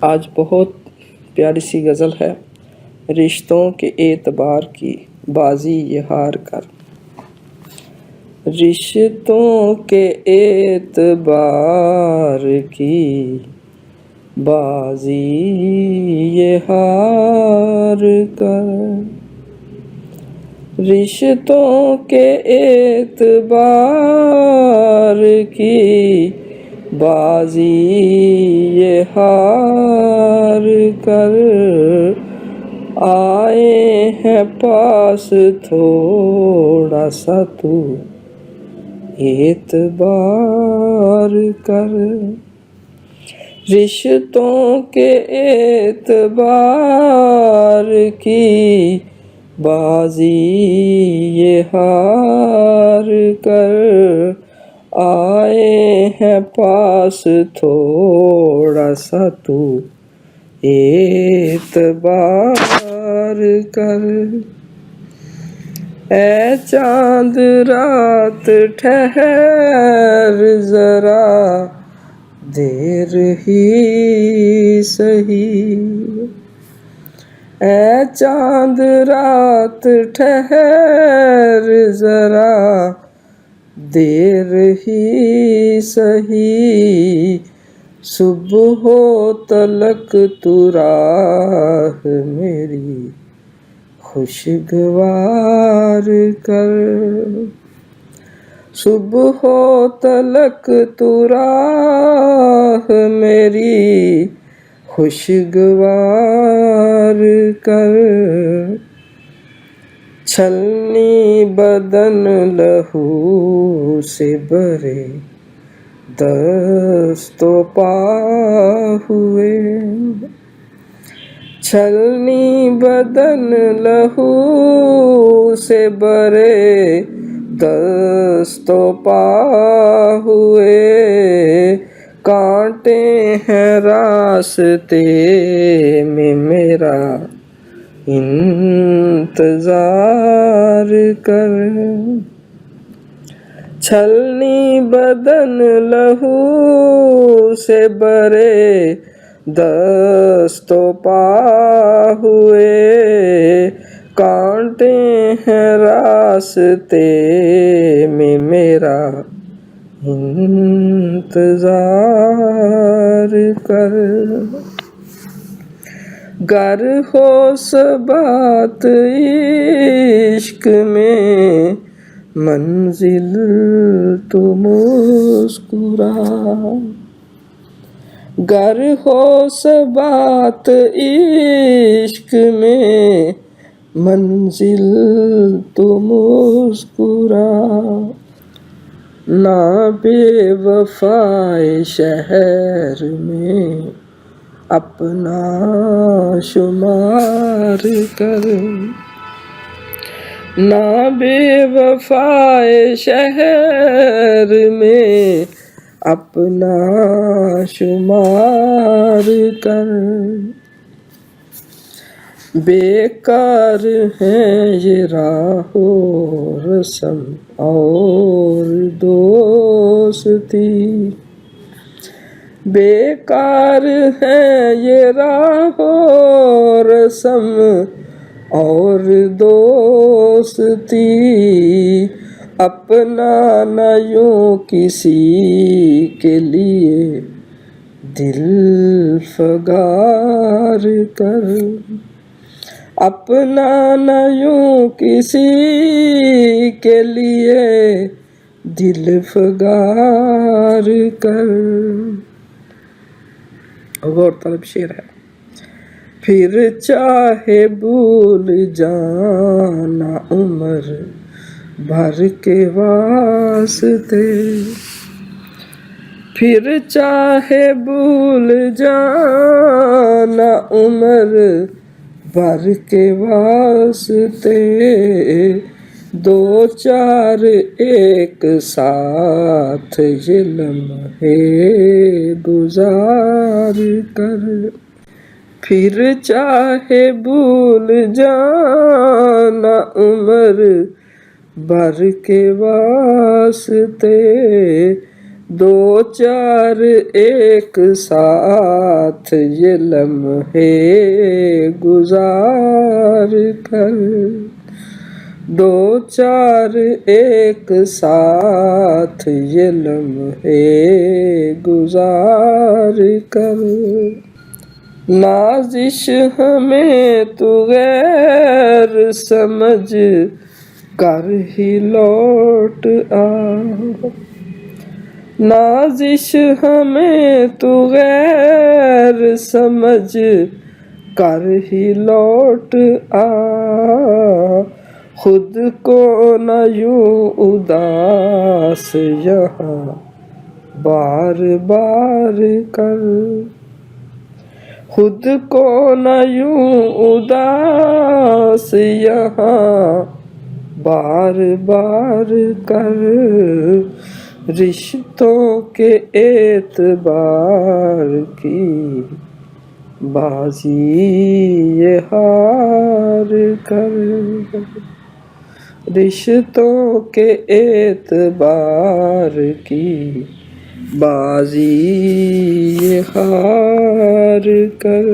آج بہت پیاری سی غزل ہے، رشتوں کے اعتبار کی بازی یہ ہار کر، رشتوں کے اعتبار کی بازی یہ ہار کر، رشتوں کے اعتبار کی بازی یہ ہار کر، آئے ہیں پاس تھوڑا سا تو اعتبار کر، رشتوں کے اعتبار کی بازی یہ ہار کر، آئے ہیں پاس تھوڑا سا تو اعتبار کر، اے چاند رات ٹھہر ذرا دیر ہی سہی، اے چاند رات ٹھہر ذرا دیر ہی سہی، صبح ہو تلک تو راہ میری خوشگوار کر، صبح ہو تلک تو راہ میری خوشگوار کر، چھلنی بدن لہو سے بھرے دست و پا ہوئے، چھلنی بدن لہو سے بھرے دست و پا ہوئے، کانٹے ہیں راستے میں میرا انتظار کر، چھلنی بدن لہو سے بھرے دست و پا ہوئے، کانٹے ہیں راستے میں میرا انتظار کر، گر ہو ثبات عشق میں منزل تو مسکرا، گر ہو ثبات عشق میں منزل تو مسکرا، نہ بے وفائے شہر میں اپنا شمار کر، نہ بے وفائے شہر میں اپنا شمار کر، بیکار ہیں یہ راہ و رسم اور دوستی، بیکار ہیں یہ راہ و رسم اور دوستی، اپنا نہ یوں کسی کے لیے دل فگار کر، اپنا نہ یوں کسی کے لیے دل فگار کر، غور طلب شعر ہے، پھر چاہے بھول جانا عمر بھر کے واسطے، پھر چاہے بھول جانا عمر بھر کے واسطے، دو چار ایک ساتھ یہ لمحے گزار کر، پھر چاہے بھول جانا عمر بھر کے واسطے، دو چار ایک ساتھ یہ لمحے گزار کر، دو چار ایک ساتھ یہ لمحے گزار کر، نازش ہمیں تو غیر سمجھ کر ہی لوٹ آ، نازش ہمیں تو غیر سمجھ کر ہی لوٹ آ، خود کو نہ یوں اداس یہاں بار بار کر، خود کو نہ یوں اداس یہاں بار بار کر، رشتوں کے اعتبار کی بازی یہ ہار کر، رشتوں کے اعتبار کی بازی یہ ہار کر۔